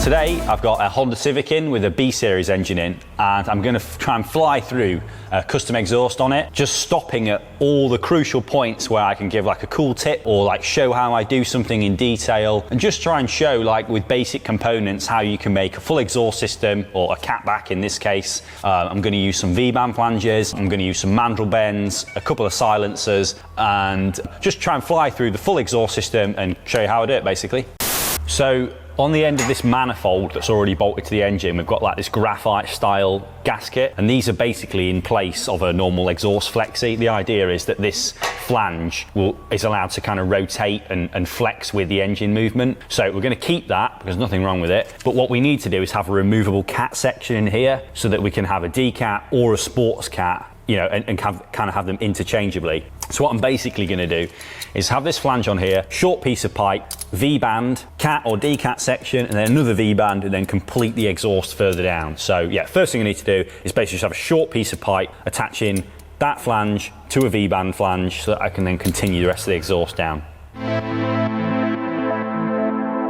Today I've got a Honda Civic in with a B-Series engine in, and I'm going to try and fly through a custom exhaust on it, just stopping at all the crucial points where I can give like a cool tip or like show how I do something in detail, and just try and show like with basic components how you can make a full exhaust system, or a catback in this case. I'm going to use some V-band flanges, I'm going to use some mandrel bends, a couple of silencers, and just try and fly through the full exhaust system and show you how I do it basically. So on the end of this manifold that's already bolted to the engine, we've got like this graphite style gasket, and these are basically in place of a normal exhaust flexi. The idea is that this flange is allowed to kind of rotate and flex with the engine movement. So we're going to keep that because there's nothing wrong with it. But what we need to do is have a removable cat section in here so that we can have a D cat or a sports cat, you know, and kind of have them interchangeably. So what I'm basically going to do is have this flange on here, short piece of pipe, V-band, cat or D-cat section, and then another V-band, and then complete the exhaust further down. So yeah, first thing I need to do is basically just have a short piece of pipe attaching that flange to a V-band flange so that I can then continue the rest of the exhaust down.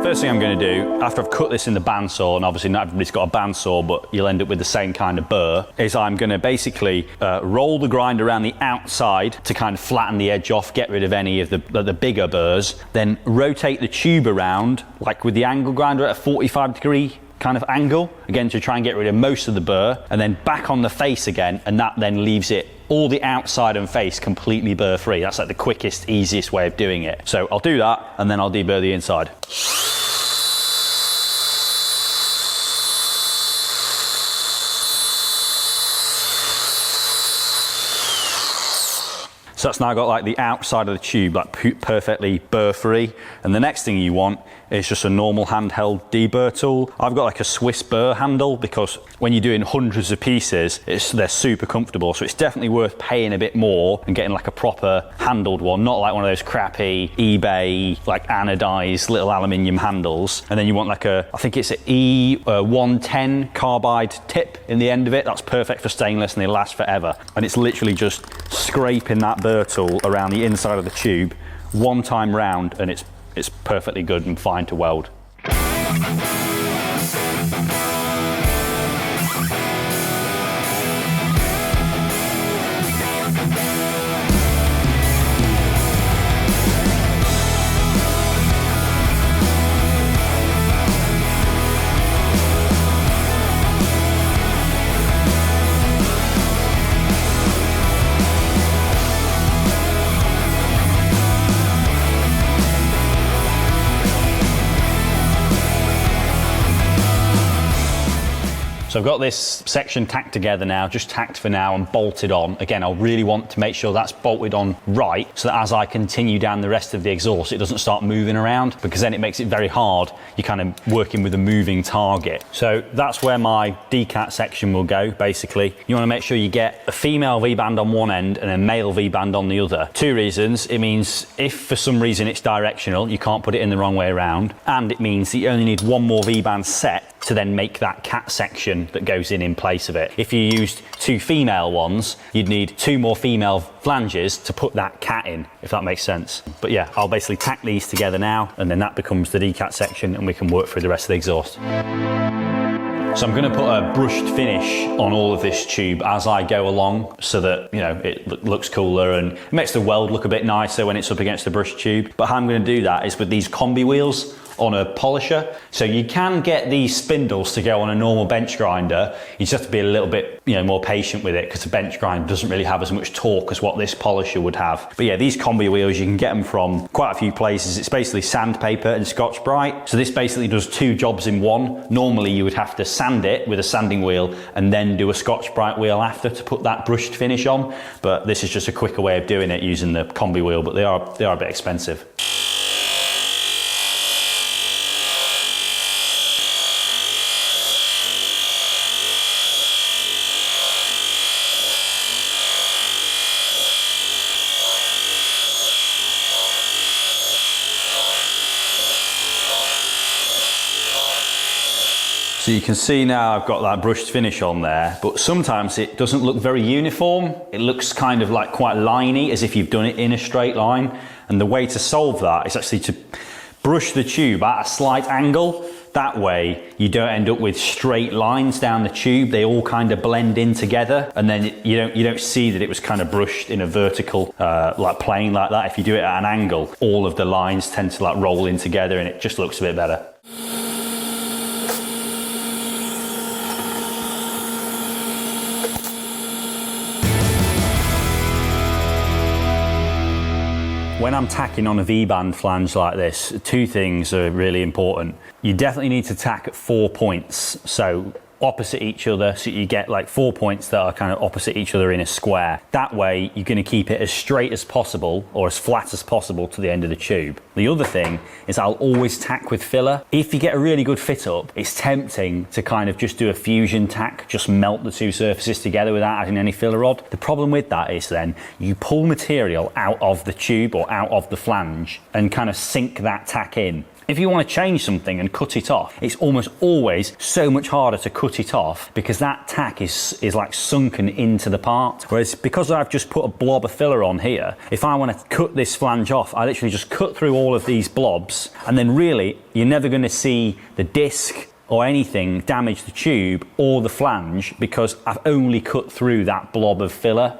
First thing I'm going to do, after I've cut this in the bandsaw, and obviously not everybody's got a bandsaw, but you'll end up with the same kind of burr, is I'm going to basically roll the grind around the outside to kind of flatten the edge off, get rid of any of the bigger burrs, then rotate the tube around, like with the angle grinder at a 45-degree kind of angle, again to try and get rid of most of the burr, and then back on the face again, and that then leaves it all the outside and face completely burr free. That's like the quickest, easiest way of doing it. So I'll do that, and then I'll deburr the inside. So that's now got like the outside of the tube like perfectly burr free. And the next thing you want is just a normal handheld deburr tool. I've got like a Swiss burr handle because when you're doing hundreds of pieces, they're super comfortable. So it's definitely worth paying a bit more and getting like a proper handled one, not like one of those crappy eBay like anodized little aluminium handles. And then you want like I think it's an E110 carbide tip in the end of it. That's perfect for stainless and they last forever. And it's literally just scraping that burr tool around the inside of the tube one time round, and it's perfectly good and fine to weld. So I've got this section tacked together now, just tacked for now and bolted on. Again, I really want to make sure that's bolted on right so that as I continue down the rest of the exhaust, it doesn't start moving around, because then it makes it very hard. You're kind of working with a moving target. So that's where my D-cat section will go, basically. You want to make sure you get a female V-band on one end and a male V-band on the other. Two reasons. It means if for some reason it's directional, you can't put it in the wrong way around. And it means that you only need one more V-band set to then make that cat section that goes in place of it. If you used two female ones, you'd need two more female flanges to put that cat in, if that makes sense. But yeah, I'll basically tack these together now, and then that becomes the D-cat section, and we can work through the rest of the exhaust. So I'm going to put a brushed finish on all of this tube as I go along, so that, you know, it looks cooler and it makes the weld look a bit nicer when it's up against the brushed tube. But how I'm going to do that is with these combi wheels on a polisher. So you can get these spindles to go on a normal bench grinder. You just have to be a little bit, you know, more patient with it, because the bench grinder doesn't really have as much torque as what this polisher would have. But yeah, these combi wheels, you can get them from quite a few places. It's basically sandpaper and Scotch-Brite. So this basically does two jobs in one. Normally you would have to sand it with a sanding wheel and then do a Scotch-Brite wheel after to put that brushed finish on. But this is just a quicker way of doing it using the combi wheel, but they are a bit expensive. So you can see now I've got that brushed finish on there, but sometimes it doesn't look very uniform. It looks kind of like quite liney, as if you've done it in a straight line. And the way to solve that is actually to brush the tube at a slight angle. That way you don't end up with straight lines down the tube. They all kind of blend in together, and then you don't see that it was kind of brushed in a vertical like plane like that. If you do it at an angle, all of the lines tend to like roll in together and it just looks a bit better. When I'm tacking on a V-band flange like this, two things are really important. You definitely need to tack at 4 points, so opposite each other, so you get like 4 points that are kind of opposite each other in a square. That way you're going to keep it as straight as possible or as flat as possible to the end of the tube. The other thing is I'll always tack with filler. If you get a really good fit up, it's tempting to kind of just do a fusion tack, just melt the two surfaces together without adding any filler rod. The problem with that is then you pull material out of the tube or out of the flange and kind of sink that tack in. If you want to change something and cut it off, it's almost always so much harder to cut it off because that tack is like sunken into the part. Whereas because I've just put a blob of filler on here, if I want to cut this flange off, I literally just cut through all of these blobs, and then really you're never going to see the disc or anything damage the tube or the flange because I've only cut through that blob of filler.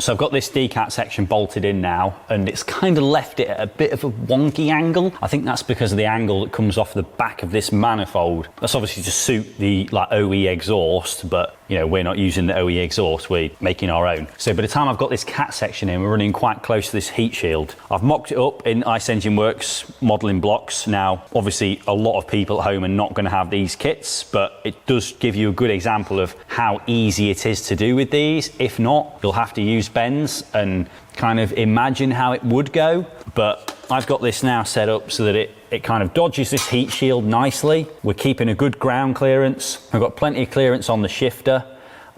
So I've got this decat section bolted in now, and it's kind of left it at a bit of a wonky angle. I think that's because of the angle that comes off the back of this manifold. That's obviously to suit the like OE exhaust, but you know, we're not using the OE exhaust, we're making our own. So by the time I've got this cat section in, we're running quite close to this heat shield. I've mocked it up in Icengineworks modelling blocks. Now, obviously a lot of people at home are not going to have these kits, but it does give you a good example of how easy it is to do with these. If not, you'll have to use bends and kind of imagine how it would go. But I've got this now set up so that it kind of dodges this heat shield nicely. We're keeping a good ground clearance. I've got plenty of clearance on the shifter,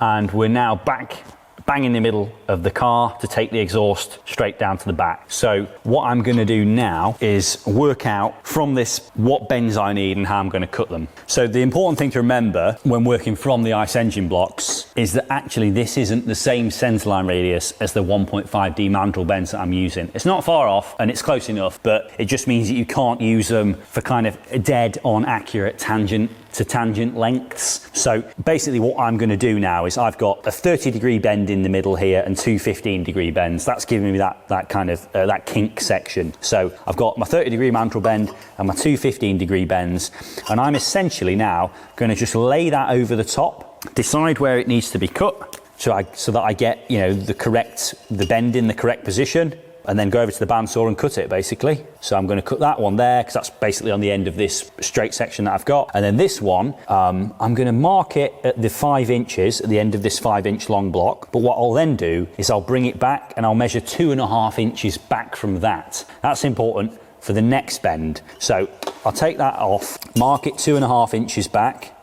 and we're now back bang in the middle of the car to take the exhaust straight down to the back. So what I'm going to do now is work out from this what bends I need and how I'm going to cut them. So the important thing to remember when working from the Icengine blocks is that actually this isn't the same centerline radius as the 1.5D mandrel bends that I'm using. It's not far off and it's close enough, but it just means that you can't use them for kind of dead on accurate tangent to tangent lengths. So basically what I'm going to do now is I've got a 30-degree bend in the middle here and two 15-degree bends. That's giving me that kind of that kink section. So I've got my 30-degree mandrel bend and my two 15-degree bends, and I'm essentially now going to just lay that over the top, decide where it needs to be cut so that I get, you know, the bend in the correct position, and then go over to the bandsaw and cut it basically. So I'm going to cut that one there because that's basically on the end of this straight section that I've got. And then this one, I'm going to mark it at the 5 inches at the end of this 5-inch long block. But what I'll then do is I'll bring it back and I'll measure 2.5 inches back from that. That's important for the next bend. So I'll take that off, mark it 2.5 inches back,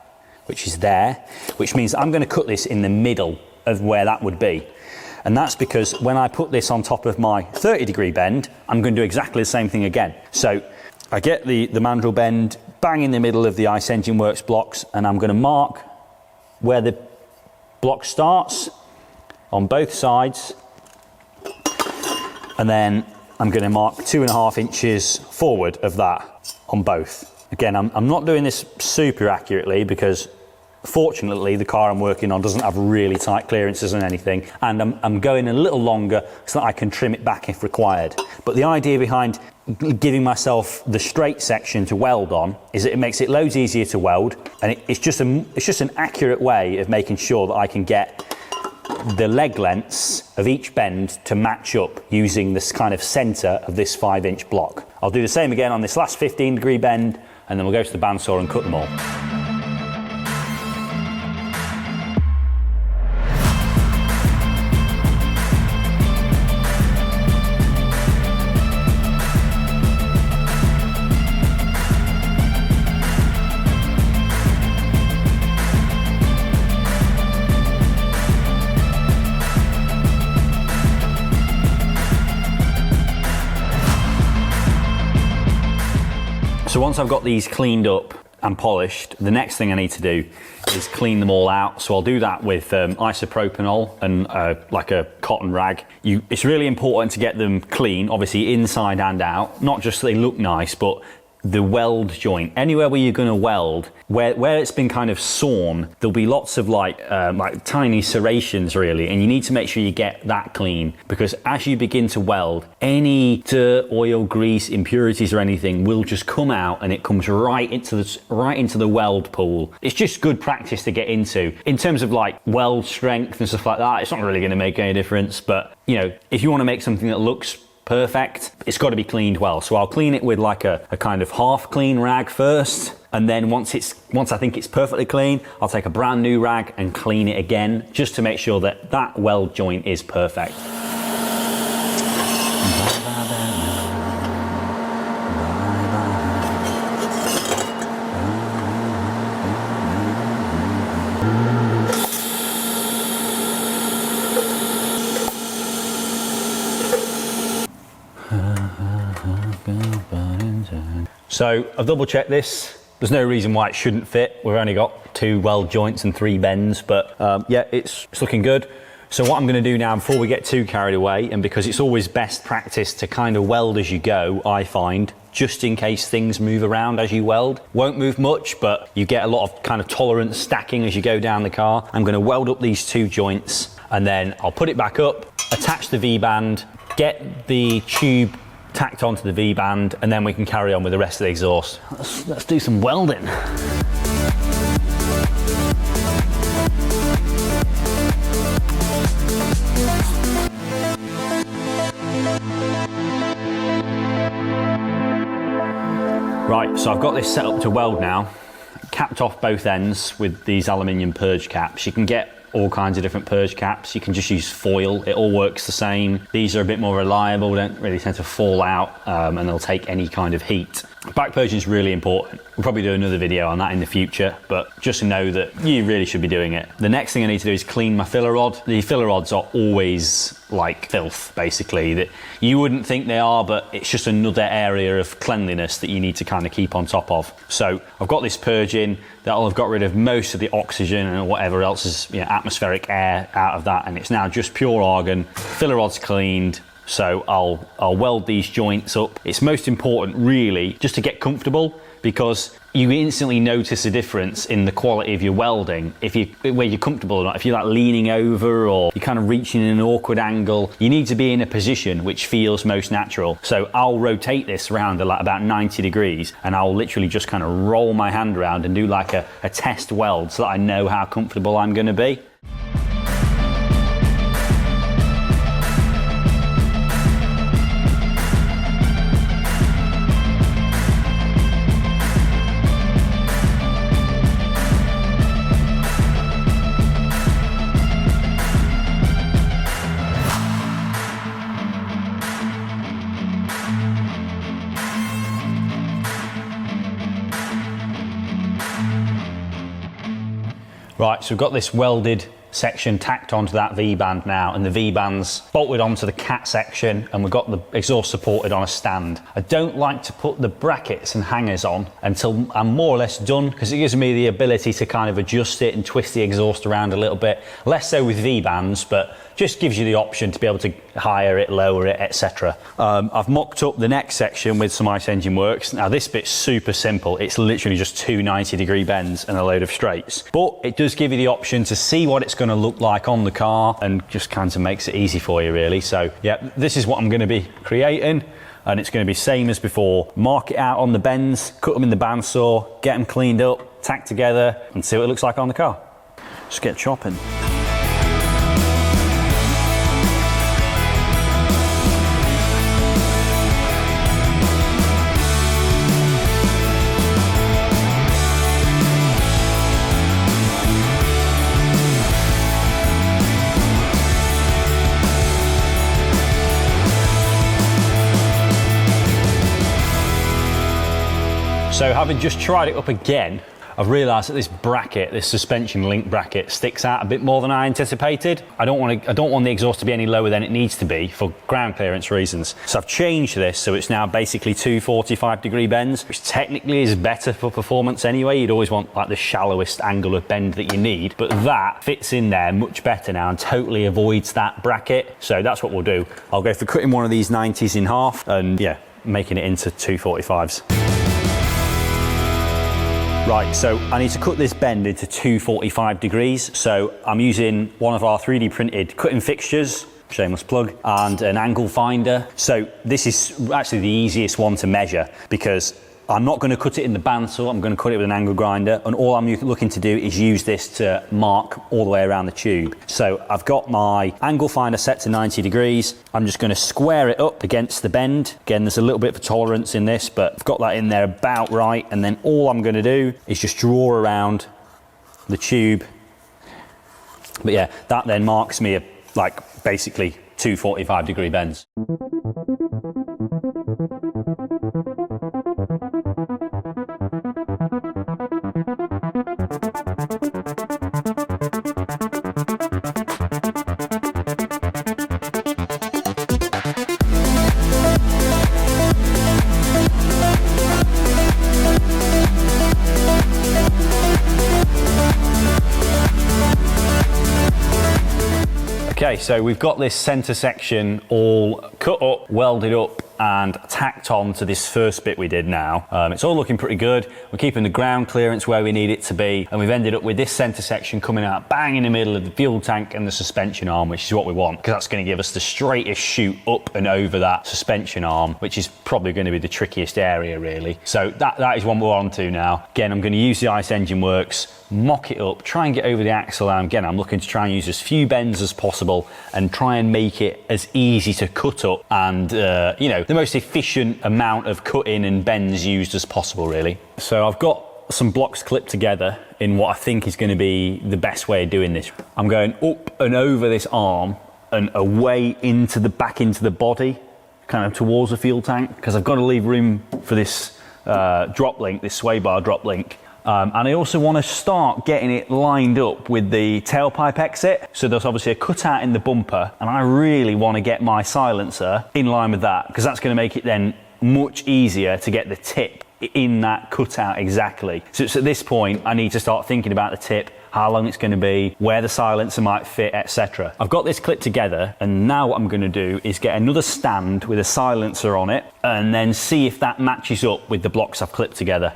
which is there, which means I'm going to cut this in the middle of where that would be. And that's because when I put this on top of my 30-degree bend, I'm going to do exactly the same thing again. So I get the mandrel bend bang in the middle of the Icengineworks blocks, and I'm going to mark where the block starts on both sides. And then I'm going to mark 2.5 inches forward of that on both. Again, I'm not doing this super accurately because fortunately, the car I'm working on doesn't have really tight clearances and anything, and I'm going a little longer so that I can trim it back if required. But the idea behind giving myself the straight section to weld on is that it makes it loads easier to weld, and it's just an accurate way of making sure that I can get the leg lengths of each bend to match up using this kind of center of this 5-inch block. I'll do the same again on this last 15-degree bend, and then we'll go to the bandsaw and cut them all. So once I've got these cleaned up and polished, the next thing I need to do is clean them all out. So I'll do that with isopropanol and like a cotton rag. It's really important to get them clean, obviously inside and out, not just so they look nice, but the weld joint, anywhere where you're going to weld, where it's been kind of sawn, there'll be lots of like tiny serrations really, and you need to make sure you get that clean, because as you begin to weld, any dirt, oil, grease, impurities or anything will just come out, and it comes right into the weld pool. It's just good practice to get into. In terms of like weld strength and stuff like that, it's not really going to make any difference, but you know, if you want to make something that looks perfect, it's got to be cleaned well. So I'll clean it with like a kind of half clean rag first, and then once I think it's perfectly clean, I'll take a brand new rag and clean it again, just to make sure that that weld joint is perfect. So I've double checked this. There's no reason why it shouldn't fit. We've only got 2 weld joints and 3 bends, but yeah, it's looking good. So what I'm going to do now, before we get too carried away, and because it's always best practice to kind of weld as you go, I find, just in case things move around as you weld. Won't move much, but you get a lot of kind of tolerance stacking as you go down the car. I'm going to weld up these 2 joints, and then I'll put it back up, attach the V-band, get the tube tacked onto the V-band, and then we can carry on with the rest of the exhaust. Let's do some welding. Right, so I've got this set up to weld now. Capped off both ends with these aluminium purge caps. You can get all kinds of different purge caps. You can just use foil. It all works the same. These are a bit more reliable, don't really tend to fall out, and they'll take any kind of heat. Back purging is really important. We'll probably do another video on that in the future, but just know that you really should be doing it. The next thing I need to do is clean my filler rod. The filler rods are always like filth, basically. That you wouldn't think they are, but it's just another area of cleanliness that you need to kind of keep on top of. So I've got this purging. That'll have got rid of most of the oxygen and whatever else is, you know, atmospheric air out of that, and it's now just pure argon. Filler rod's cleaned. So I'll weld these joints up. It's most important really just to get comfortable, because you instantly notice a difference in the quality of your welding where you're comfortable or not. If you're like leaning over or you're kind of reaching in an awkward angle, you need to be in a position which feels most natural. So I'll rotate this around like about 90 degrees, and I'll literally just kind of roll my hand around and do like a test weld so that I know how comfortable I'm going to be. Right, so we've got this welded section tacked onto that V-band now, and the V-band's bolted onto the cat section, and we've got the exhaust supported on a stand. I don't like to put the brackets and hangers on until I'm more or less done, because it gives me the ability to kind of adjust it and twist the exhaust around a little bit. Less so with V-bands, but just gives you the option to be able to higher it, lower it, etc. I've mocked up the next section with some Icengineworks. Now this bit's super simple. It's literally just 2 90-degree bends and a load of straights. But it does give you the option to see what it's going to look like on the car, and just kind of makes it easy for you really. So yeah, this is what I'm going to be creating, and it's going to be same as before. Mark it out on the bends, cut them in the bandsaw, get them cleaned up, tacked together, and see what it looks like on the car. Just get chopping. So having just tried it up again, I've realised that this bracket, this suspension link bracket, sticks out a bit more than I anticipated. I don't want the exhaust to be any lower than it needs to be for ground clearance reasons. So I've changed this so it's now basically 2 45-degree bends, which technically is better for performance anyway. You'd always want like the shallowest angle of bend that you need, but that fits in there much better now and totally avoids that bracket. So that's what we'll do. I'll go for cutting one of these 90s in half and yeah, making it into 2 45s. Right, so I need to cut this bend into 2 45 degrees. So I'm using one of our 3D printed cutting fixtures, shameless plug, and an angle finder. So this is actually the easiest one to measure because I'm not going to cut it in the bandsaw, I'm going to cut it with an angle grinder, and all I'm looking to do is use this to mark all the way around the tube. So I've got my angle finder set to 90 degrees. I'm just going to square it up against the bend. Again, there's a little bit of tolerance in this, but I've got that in there about right, and then all I'm going to do is just draw around the tube. But yeah, that then marks me like basically 2 45-degree bends. Okay, so we've got this center section all cut up, welded up and tacked on to this first bit we did now. It's all looking pretty good. We're keeping the ground clearance where we need it to be, and we've ended up with this center section coming out bang in the middle of the fuel tank and the suspension arm, which is what we want, because that's going to give us the straightest shoot up and over that suspension arm, which is probably going to be the trickiest area really. So that is what we're on to now. Again, I'm going to use the Icengineworks, mock it up, try and get over the axle, and again I'm looking to try and use as few bends as possible and try and make it as easy to cut up and you know, the most efficient amount of cutting and bends used as possible really. So I've got some blocks clipped together in what I think is going to be the best way of doing this. I'm going up and over this arm and away into the back into the body, kind of towards the fuel tank, because I've got to leave room for this drop link, this sway bar drop link. And I also want to start getting it lined up with the tailpipe exit. So there's obviously a cutout in the bumper, and I really want to get my silencer in line with that, because that's going to make it then much easier to get the tip in that cutout exactly. So it's at this point I need to start thinking about the tip, how long it's going to be, where the silencer might fit, etc. I've got this clipped together, and now what I'm going to do is get another stand with a silencer on it and then see if that matches up with the blocks I've clipped together.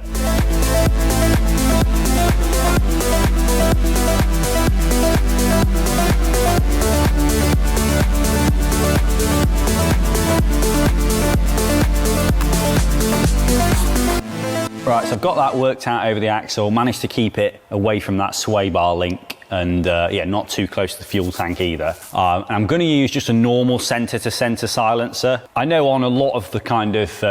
Right, so I've got that worked out over the axle, managed to keep it away from that sway bar link and yeah, not too close to the fuel tank either. And I'm going to use just a normal center-to-center silencer. I know on a lot of the kind of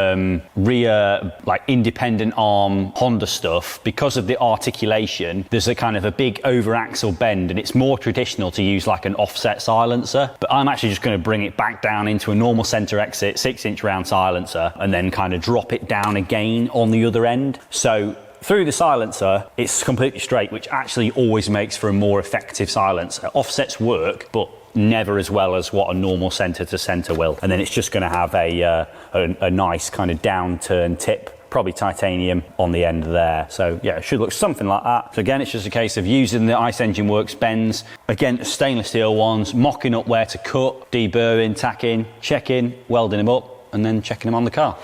rear, like independent arm Honda stuff, because of the articulation, there's a kind of a big over-axle bend, and it's more traditional to use like an offset silencer. But I'm actually just going to bring it back down into a normal center exit, 6-inch round silencer, and then kind of drop it down again on the other end. So through the silencer, it's completely straight, which actually always makes for a more effective silencer. Offsets work, but never as well as what a normal center-to-center will. And then it's just going to have a nice kind of downturn tip, probably titanium on the end there. So yeah, it should look something like that. So again, it's just a case of using the Icengineworks bends, again, stainless steel ones, mocking up where to cut, deburring, tacking, checking, welding them up, and then checking them on the car.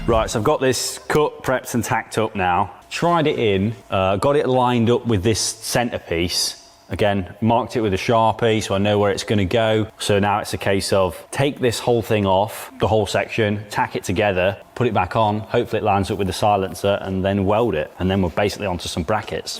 Right, so I've got this cut, prepped and tacked up now. Tried it in, got it lined up with this centerpiece, Again, marked it with a Sharpie so I know where it's going to go. So now it's a case of take this whole thing off, the whole section, tack it together, put it back on, hopefully it lines up with the silencer, and then weld it. And then we're basically onto some brackets.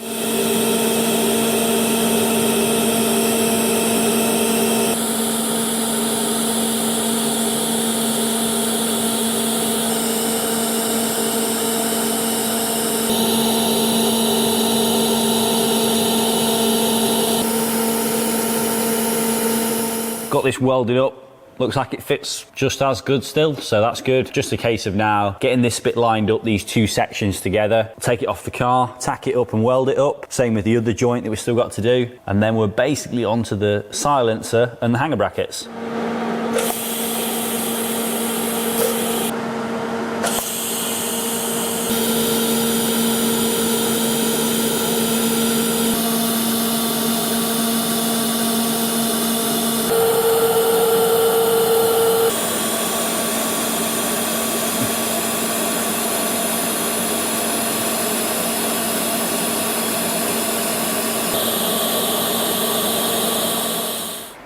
Got this welded up, looks like it fits just as good still, so that's good. Just a case of now getting this bit lined up, these two sections together, take it off the car, tack it up and weld it up. Same with the other joint that we've still got to do. And then we're basically onto the silencer and the hanger brackets.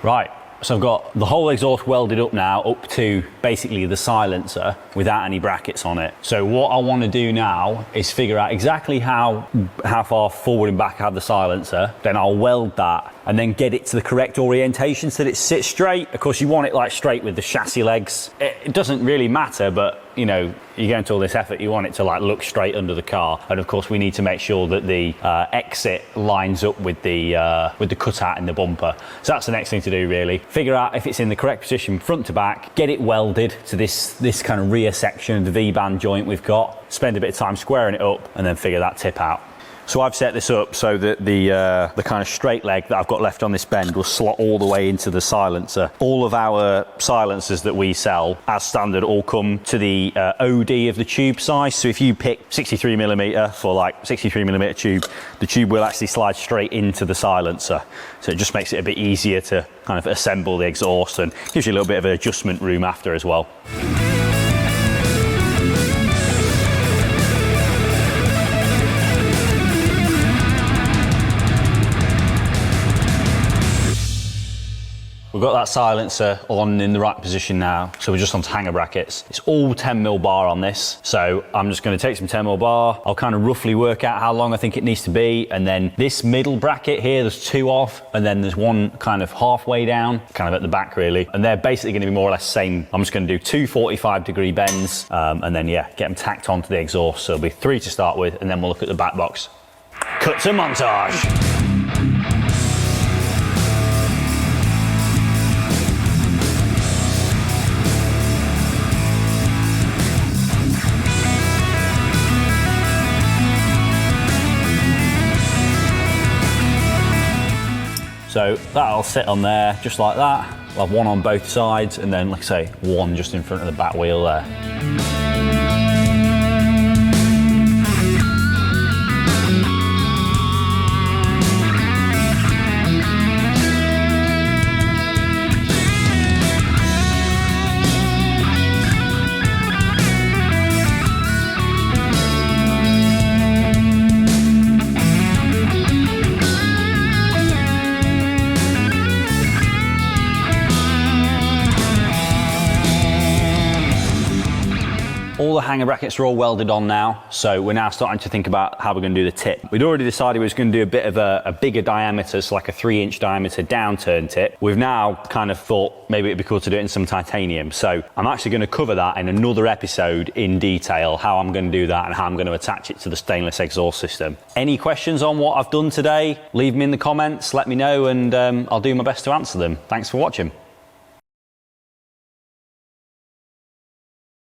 Right, so I've got the whole exhaust welded up now, up to basically the silencer without any brackets on it. So what I want to do now is figure out exactly how far forward and back I have the silencer, then I'll weld that and then get it to the correct orientation so that it sits straight. Of course, you want it like straight with the chassis legs. It doesn't really matter, but you know, you go into all this effort, you want it to like look straight under the car. And of course, we need to make sure that the exit lines up with the cutout in the bumper. So that's the next thing to do, really. Figure out if it's in the correct position front to back, get it welded to this kind of rear section of the V-band joint we've got, spend a bit of time squaring it up, and then figure that tip out. So I've set this up so that the kind of straight leg that I've got left on this bend will slot all the way into the silencer. All of our silencers that we sell, as standard, all come to the OD of the tube size. So if you pick 63mm for like 63mm tube, the tube will actually slide straight into the silencer. So it just makes it a bit easier to kind of assemble the exhaust and gives you a little bit of adjustment room after as well. We've got that silencer on in the right position now, so we're just onto hanger brackets. It's all 10mm bar on this, so I'm just going to take some 10mm bar. I'll kind of roughly work out how long I think it needs to be, and then this middle bracket here, there's two off, and then there's one kind of halfway down, kind of at the back really, and they're basically going to be more or less same. I'm just going to do two 45-degree bends, and then yeah, get them tacked onto the exhaust. So it'll be 3 to start with, and then we'll look at the back box. Cut to montage. So that'll sit on there just like that. We'll have one on both sides and then, like I say, one just in front of the back wheel there. All the hanger brackets are all welded on now, so we're now starting to think about how we're going to do the tip. We'd already decided we was going to do a bit of a bigger diameter, so like a 3-inch diameter downturn tip. We've now kind of thought maybe it'd be cool to do it in some titanium. So I'm actually going to cover that in another episode in detail, how I'm going to do that and how I'm going to attach it to the stainless exhaust system. Any questions on what I've done today? Leave them in the comments, let me know, and I'll do my best to answer them. Thanks for watching.